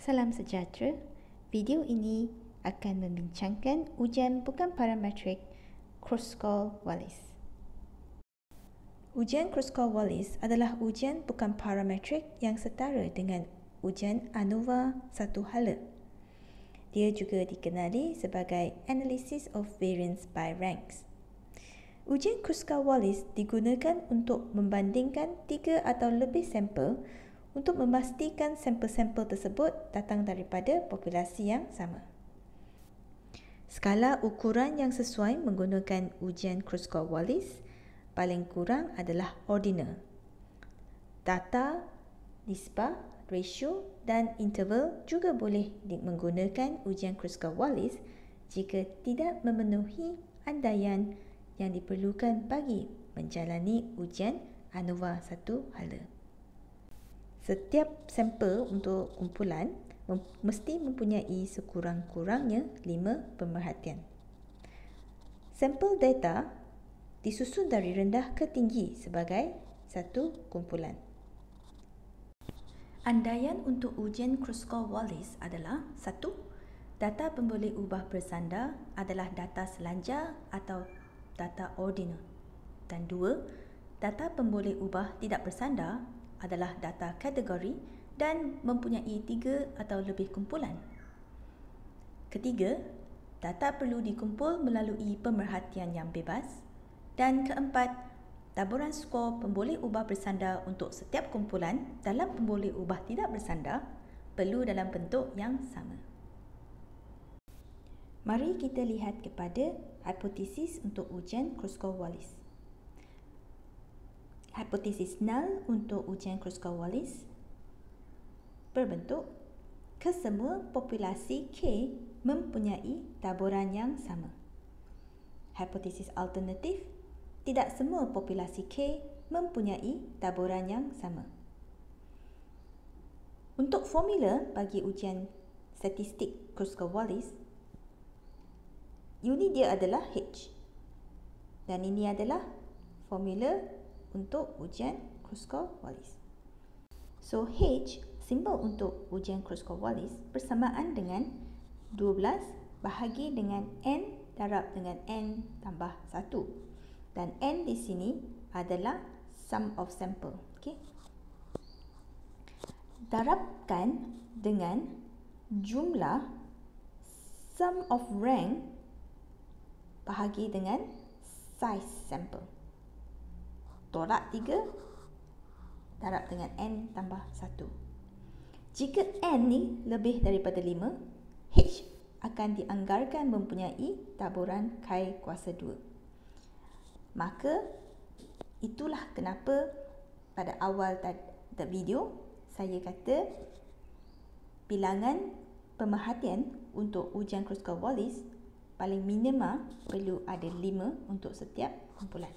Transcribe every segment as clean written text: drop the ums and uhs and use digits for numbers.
Salam sejahtera. Video ini akan membincangkan ujian bukan parametrik Kruskal-Wallis. Ujian Kruskal-Wallis adalah ujian bukan parametrik yang setara dengan ujian ANOVA satu hala. Dia juga dikenali sebagai Analysis of Variance by Ranks. Ujian Kruskal-Wallis digunakan untuk membandingkan 3 atau lebih sampel untuk memastikan sampel-sampel tersebut datang daripada populasi yang sama. Skala ukuran yang sesuai menggunakan ujian Kruskal-Wallis paling kurang adalah ordinal. Data, nisbah, ratio dan interval juga boleh menggunakan ujian Kruskal-Wallis jika tidak memenuhi andaian yang diperlukan bagi menjalani ujian ANOVA satu hala. Setiap sampel untuk kumpulan mesti mempunyai sekurang-kurangnya 5 pemerhatian. Sampel data disusun dari rendah ke tinggi sebagai satu kumpulan. Andaian untuk ujian Kruskal-Wallis adalah 1. Data pemboleh ubah bersandar adalah data selanjar atau data ordinal. Dan 2. Data pemboleh ubah tidak bersandar adalah data kategori dan mempunyai 3 atau lebih kumpulan. Ketiga, data perlu dikumpul melalui pemerhatian yang bebas. Dan keempat, taburan skor pemboleh ubah bersandar untuk setiap kumpulan dalam pemboleh ubah tidak bersandar perlu dalam bentuk yang sama. Mari kita lihat kepada hipotesis untuk ujian Kruskal-Wallis. Hipotesis null untuk ujian Kruskal-Wallis berbentuk kesemua populasi K mempunyai taburan yang sama. Hipotesis alternatif, tidak semua populasi K mempunyai taburan yang sama. Untuk formula bagi ujian statistik Kruskal-Wallis, unit dia adalah H. Dan ini adalah formula untuk ujian Kruskal-Wallis. So, H, simbol untuk ujian Kruskal-Wallis bersamaan dengan 12 bahagi dengan N darab dengan N tambah 1. Dan N di sini adalah sum of sample. Okay? Darabkan dengan jumlah sum of rank bahagi dengan size sample. Tolak 3 darab dengan N tambah 1. Jika N ni lebih daripada 5, H akan dianggarkan mempunyai taburan K kuasa 2. Maka itulah kenapa pada awal video saya kata bilangan pemerhatian untuk ujian Kruskal-Wallis paling minima perlu ada 5 untuk setiap kumpulan.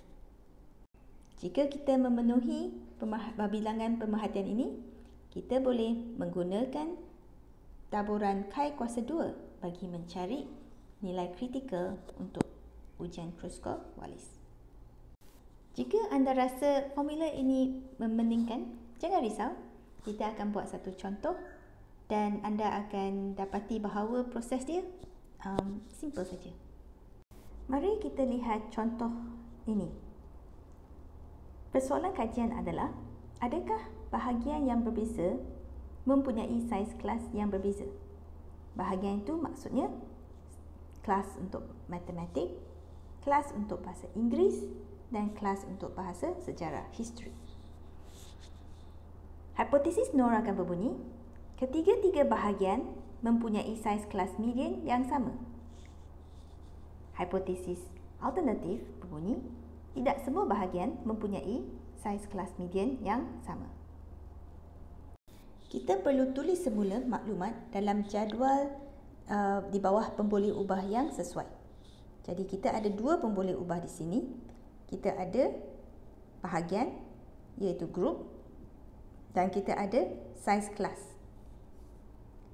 Jika kita memenuhi bilangan pemerhatian ini, kita boleh menggunakan taburan K kuasa 2 bagi mencari nilai kritikal untuk ujian Kruskal-Wallis. Jika anda rasa formula ini memeningkan, jangan risau. Kita akan buat satu contoh dan anda akan dapati bahawa proses dia simple saja. Mari kita lihat contoh ini. Persoalan kajian adalah, adakah bahagian yang berbeza mempunyai saiz kelas yang berbeza? Bahagian itu maksudnya kelas untuk matematik, kelas untuk bahasa Inggeris dan kelas untuk bahasa sejarah, history. Hipotesis NOR akan berbunyi, ketiga-tiga bahagian mempunyai saiz kelas median yang sama. Hipotesis alternatif berbunyi, tidak semua bahagian mempunyai saiz kelas median yang sama. Kita perlu tulis semula maklumat dalam jadual di bawah pemboleh ubah yang sesuai. Jadi kita ada 2 pemboleh ubah di sini. Kita ada bahagian iaitu group dan kita ada saiz kelas.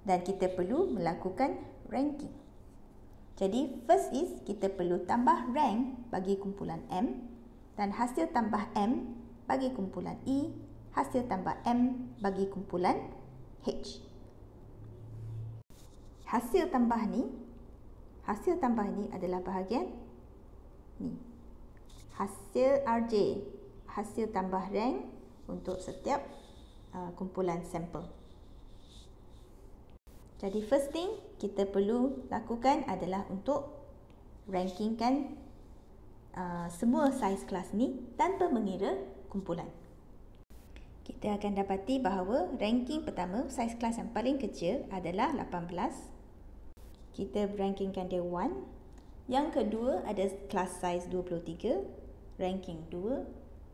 Dan kita perlu melakukan ranking. Jadi first is kita perlu tambah rank bagi kumpulan M dan hasil tambah M bagi kumpulan E, hasil tambah M bagi kumpulan H. hasil tambah ni adalah bahagian ni. Hasil RJ, hasil tambah rank untuk setiap kumpulan sampel. Jadi first thing kita perlu lakukan adalah untuk rankingkan semua saiz kelas ni tanpa mengira kumpulan. Kita akan dapati bahawa ranking pertama, saiz kelas yang paling kecil adalah 18. Kita rankingkan dia 1. Yang kedua ada kelas saiz 23, ranking 2.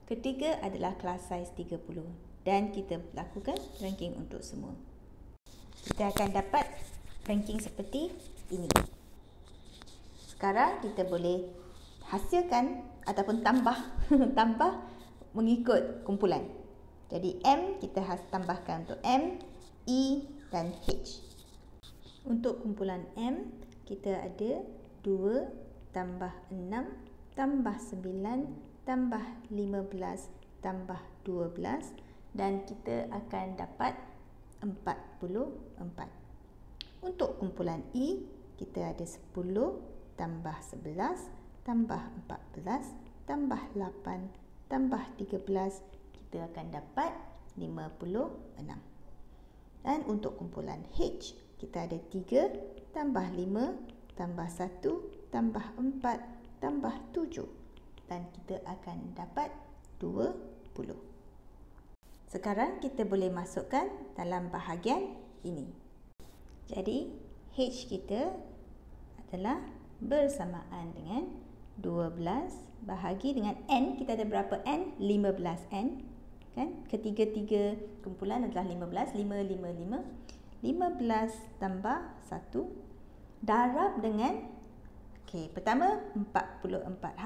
Ketiga adalah kelas saiz 30. Dan kita lakukan ranking untuk semua. Kita akan dapat ranking seperti ini. Sekarang kita boleh hasilkan ataupun tambah mengikut kumpulan. Jadi M kita tambahkan untuk M, E dan H. Untuk kumpulan M, kita ada 2 tambah 6 tambah 9 tambah 15 tambah 12 dan kita akan dapat 44. Untuk kumpulan E, kita ada 10 tambah 11 tambah 14 tambah 8 tambah 13, kita akan dapat 56. Dan untuk kumpulan H, kita ada 3 tambah 5 tambah 1 tambah 4 tambah 7 dan kita akan dapat 20. Sekarang kita boleh masukkan dalam bahagian ini. Jadi H kita adalah bersamaan dengan 12 bahagi dengan N. Kita ada berapa N? 15N. Kan? Ketiga-tiga kumpulan adalah 15. 15 tambah 1 darab dengan pertama 44.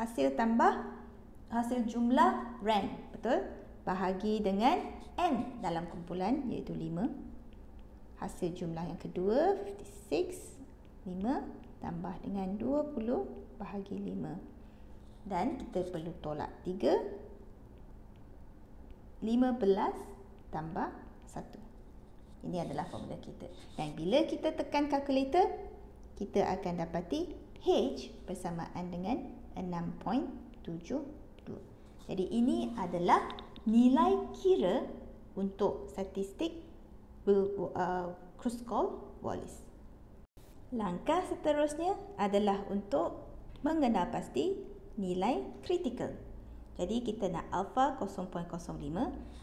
Hasil jumlah rank, betul? Bahagi dengan N dalam kumpulan iaitu 5. Hasil jumlah yang kedua 56. 5 tambah dengan 20 bahagi 5. Dan kita perlu tolak 3. 15 tambah 1. Ini adalah formula kita. Dan bila kita tekan kalkulator, kita akan dapati H bersamaan dengan 6.72. Jadi ini adalah nilai kira untuk statistik Kruskal-Wallis. Langkah seterusnya adalah untuk mengenal pasti nilai kritikal. Jadi kita nak alfa 0.05.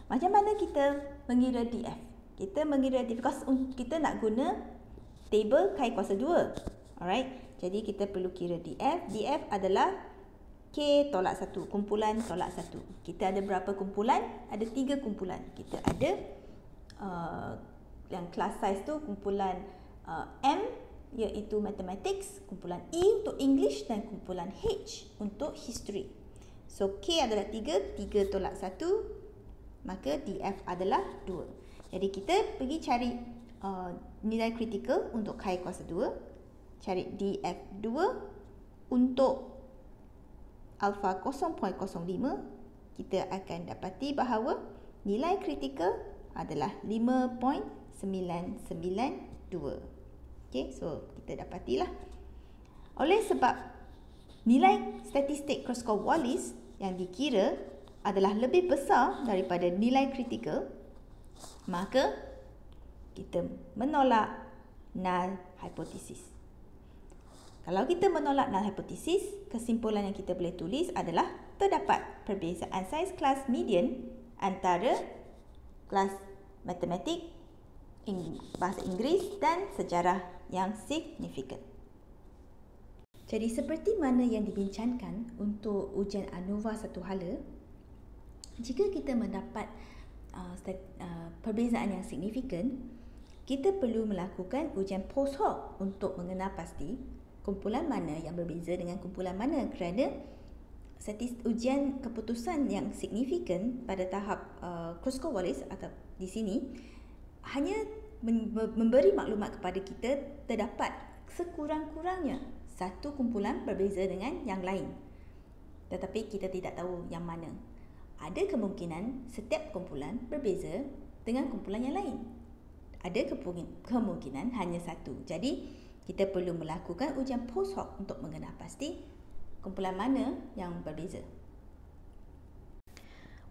Macam mana kita mengira DF? Kita mengira DF kita nak guna table K kuasa 2. Alright. Jadi kita perlu kira DF. DF adalah K tolak 1. Kumpulan tolak 1. Kita ada berapa kumpulan? Ada 3 kumpulan. Kita ada yang class size tu kumpulan M iaitu mathematics, kumpulan E untuk English dan kumpulan H untuk history. So K adalah 3, 3 tolak 1, maka DF adalah 2. Jadi kita pergi cari nilai kritikal untuk K kuasa 2, cari DF 2 untuk alfa 0.05, kita akan dapati bahawa nilai kritikal adalah 5.992. Okay, so kita dapatilah. Oleh sebab nilai statistik Kruskal-Wallis yang dikira adalah lebih besar daripada nilai kritikal, maka kita menolak null hypothesis. Kalau kita menolak null hypothesis, kesimpulan yang kita boleh tulis adalah terdapat perbezaan saiz kelas median antara kelas matematik, bahasa Inggeris dan sejarah yang signifikan. Jadi seperti mana yang dibincangkan untuk ujian ANOVA satu hala, jika kita mendapat perbezaan yang signifikan, kita perlu melakukan ujian post hoc untuk mengenal pasti kumpulan mana yang berbeza dengan kumpulan mana, kerana ujian keputusan yang signifikan pada tahap Kruskal-Wallis atau di sini hanya memberi maklumat kepada kita terdapat sekurang-kurangnya satu kumpulan berbeza dengan yang lain, tetapi kita tidak tahu yang mana. Ada kemungkinan setiap kumpulan berbeza dengan kumpulan yang lain. ada kemungkinan hanya satu. Jadi, kita perlu melakukan ujian post hoc untuk mengenal pasti kumpulan mana yang berbeza.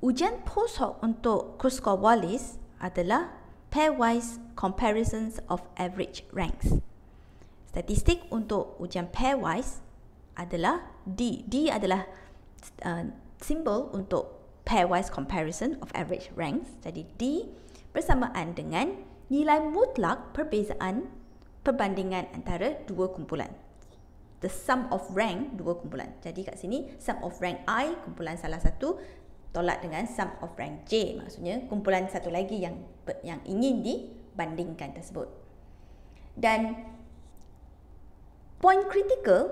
Ujian post hoc untuk Kruskal-Wallis adalah pairwise comparisons of average ranks. Statistik untuk ujian pairwise adalah D. D adalah simbol untuk pairwise comparison of average ranks. Jadi D bersamaan dengan nilai mutlak perbandingan antara dua kumpulan. The sum of rank dua kumpulan. Jadi kat sini sum of rank I kumpulan salah satu tolak dengan sum of rank J, maksudnya kumpulan satu lagi yang ingin dibandingkan tersebut. Dan point critical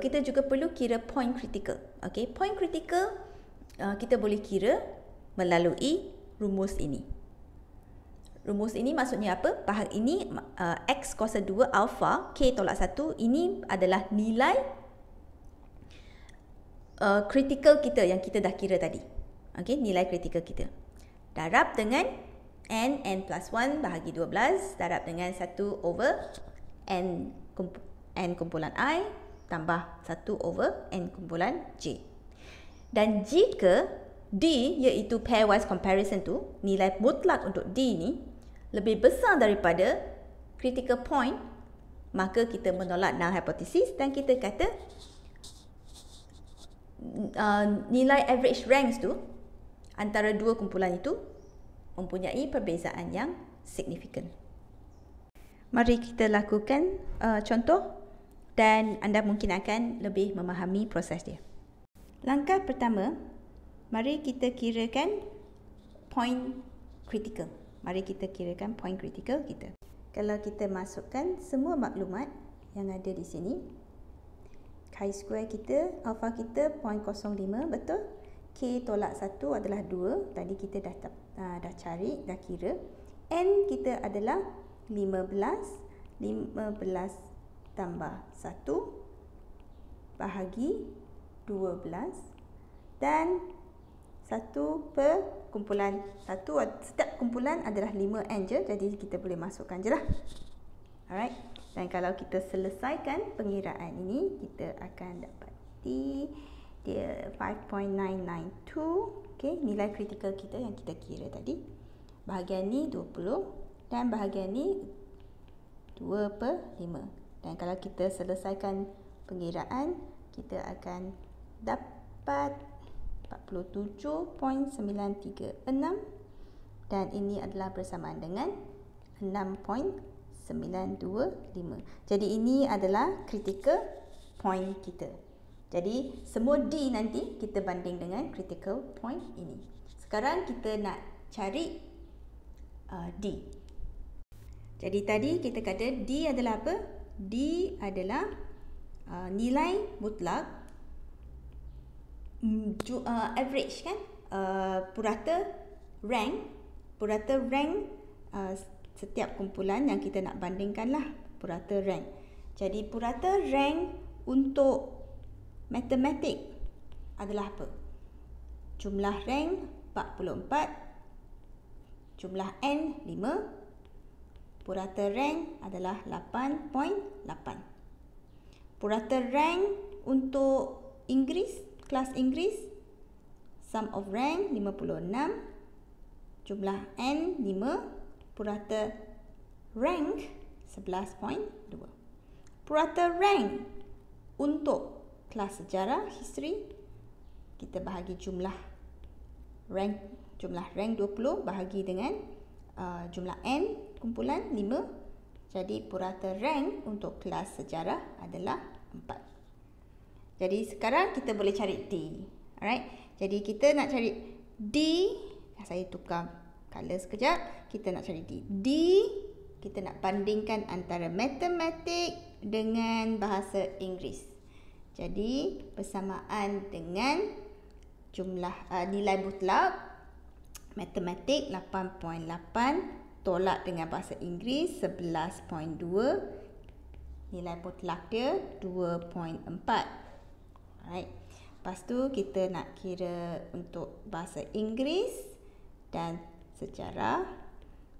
kita juga perlu kira point critical. Okey, point critical kita boleh kira melalui rumus ini. Rumus ini maksudnya apa? Bahag ini X kuasa 2 alpha K tolak 1, ini adalah nilai critical kita yang kita dah kira tadi. Okey, nilai critical kita. Darab dengan n plus 1 bahagi 12, darab dengan 1 over n kumpulan I tambah 1 over n kumpulan J. Dan jika D iaitu pairwise comparison tu, nilai mutlak untuk D ni lebih besar daripada critical point, maka kita menolak null hypothesis dan kita kata nilai average ranks tu antara dua kumpulan itu mempunyai perbezaan yang signifikan. Mari kita lakukan contoh dan anda mungkin akan lebih memahami proses dia. Langkah pertama, mari kita kirakan point critical. Mari kita kirakan point critical kita. Kalau kita masukkan semua maklumat yang ada di sini, chi-square kita, alpha kita 0.05, betul? K tolak 1 adalah 2. Tadi kita dah cari, dah kira. N kita adalah 15. 15 tambah 1 bahagi 12. Dan 1 per kumpulan 1. Setiap kumpulan adalah 5N je. Jadi kita boleh masukkan je lah. Alright. Dan kalau kita selesaikan pengiraan ini, kita akan dapati dia 5.992. Okay, nilai kritikal kita yang kita kira tadi. Bahagian ni 20 dan bahagian ni 2/5. Dan kalau kita selesaikan pengiraan, kita akan dapat 47.936 dan ini adalah bersamaan dengan 6.925. Jadi ini adalah critical point kita. Jadi semua D nanti kita banding dengan critical point ini. Sekarang kita nak cari D. Jadi tadi kita kata D adalah apa? D adalah nilai mutlak average kan? Purata rank setiap kumpulan yang kita nak bandingkan lah, purata rank. Jadi purata rank untuk matematik adalah apa? Jumlah rank 44, jumlah N 5, purata rank adalah 8.8. Purata rank untuk Inggeris, kelas Inggeris, sum of rank 56, jumlah N 5, purata rank 11.2. Purata rank untuk kelas sejarah, history, kita bahagi jumlah rank 20 bahagi dengan jumlah N kumpulan 5. Jadi purata rank untuk kelas sejarah adalah 4. Jadi sekarang kita boleh cari D. Alright. Jadi kita nak cari D. Saya tukar color sekejap. Kita nak cari D. D kita nak bandingkan antara matematik dengan bahasa Inggeris. Jadi bersamaan dengan jumlah nilai mutlak matematik 8.8 tolak dengan bahasa Inggeris 11.2, nilai mutlak dia 2.4. Alright. Lepas tu kita nak kira untuk bahasa Inggeris dan sejarah.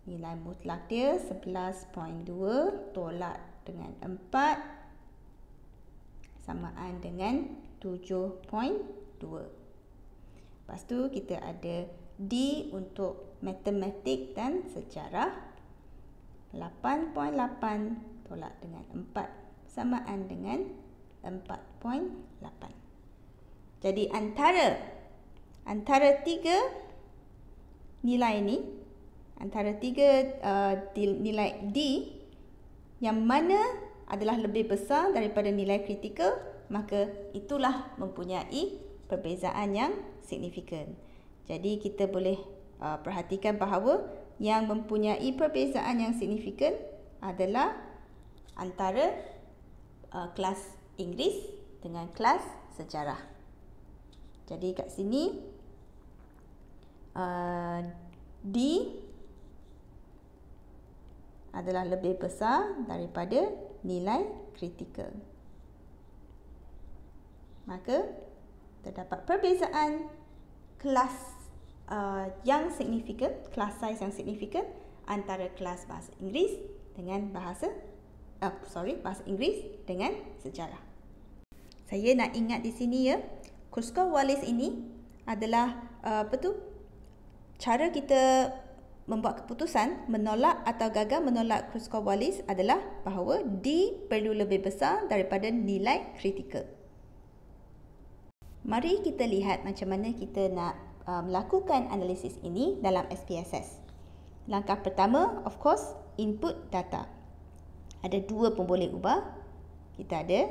Nilai mutlak dia 11.2 tolak dengan 4 samaan dengan 7.2. Lepas tu kita ada D untuk matematik dan sejarah. 8.8 tolak dengan 4 samaan dengan 4.8. Jadi antara tiga nilai ni, antara tiga nilai D, yang mana adalah lebih besar daripada nilai kritikal, maka itulah mempunyai perbezaan yang signifikan. Jadi kita boleh perhatikan bahawa yang mempunyai perbezaan yang signifikan adalah antara kelas Inggeris dengan kelas sejarah. Jadi kat sini D adalah lebih besar daripada nilai kritikal. Maka terdapat perbezaan kelas yang signifikan, kelas size yang signifikan antara kelas bahasa Inggeris dengan bahasa Inggeris dengan sejarah. Saya nak ingat di sini ya, Kruskal-Wallis ini adalah cara kita membuat keputusan menolak atau gagal menolak Kruskal-Wallis adalah bahawa D perlu lebih besar daripada nilai kritikal. Mari kita lihat macam mana kita nak melakukan analisis ini dalam SPSS. Langkah pertama, of course, input data. Ada dua pun boleh ubah. Kita ada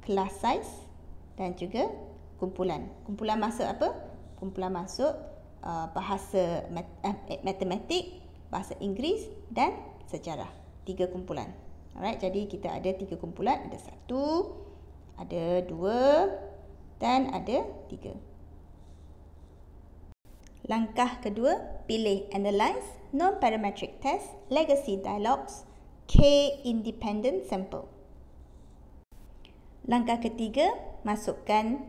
class size dan juga kumpulan. Kumpulan masuk apa? Kumpulan masuk bahasa matematik, bahasa Inggeris dan sejarah. 3 kumpulan. Alright, jadi kita ada 3 kumpulan. Ada 1, ada 2 dan ada 3. Langkah kedua, pilih Analyze, Non-Parametric Test, Legacy Dialogues, K Independent Sample. Langkah ketiga, masukkan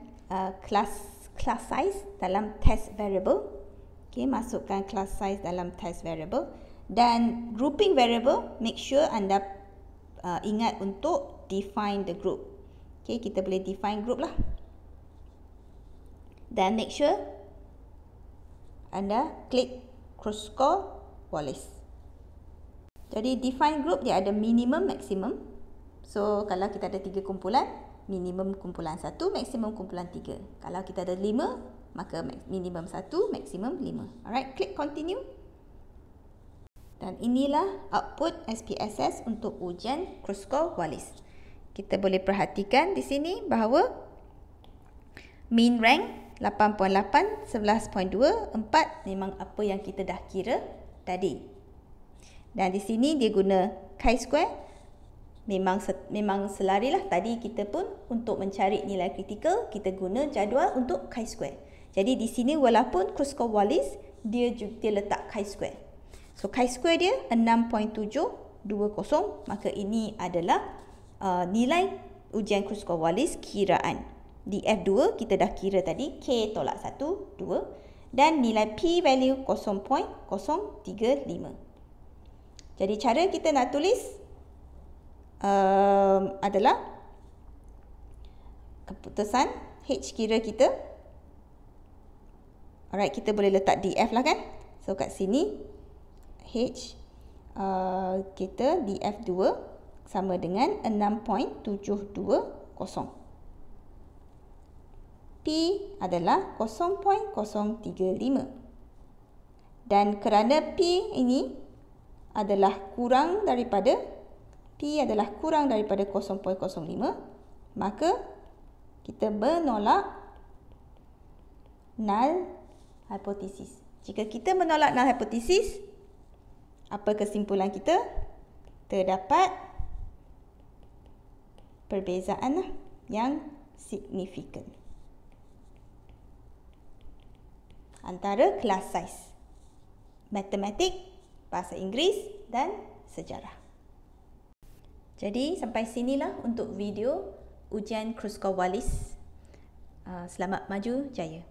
class size dalam test variable. Okay, masukkan class size dalam test variable. Dan grouping variable, make sure anda ingat untuk define the group. Okay, kita boleh define group lah. Dan make sure anda klik Kruskal-Wallis. Jadi define group dia ada minimum, maksimum. So kalau kita ada 3 kumpulan, minimum kumpulan 1, maksimum kumpulan 3. Kalau kita ada 5, maka minimum 1, maksimum 5. Alright, klik continue. Dan inilah output SPSS untuk ujian Kruskal-Wallis. Kita boleh perhatikan di sini bahawa mean rank 8.8, 11.2, 4 memang apa yang kita dah kira tadi. Dan di sini dia guna chi-square. Memang selarilah tadi kita pun untuk mencari nilai kritikal, kita guna jadual untuk chi-square. Jadi di sini walaupun Kruskal-Wallis dia letak chi-square. So chi-square dia 6.720, maka ini adalah nilai ujian Kruskal-Wallis kiraan. Di F2 kita dah kira tadi K tolak 1, 2 dan nilai P value 0.035. Jadi cara kita nak tulis adalah keputusan H kira kita. Alright, kita boleh letak DF lah kan. So kat sini H kita DF2 sama dengan 6.720. P adalah 0.035. Dan kerana P ini adalah kurang daripada 0.05, maka kita menolak null hypothesis. Jika kita menolak null hypothesis, apa kesimpulan kita? Terdapat perbezaan yang signifikan antara class size matematik, bahasa Inggeris dan sejarah. Jadi sampai sinilah untuk video ujian Kruskal-Wallis. Selamat maju jaya.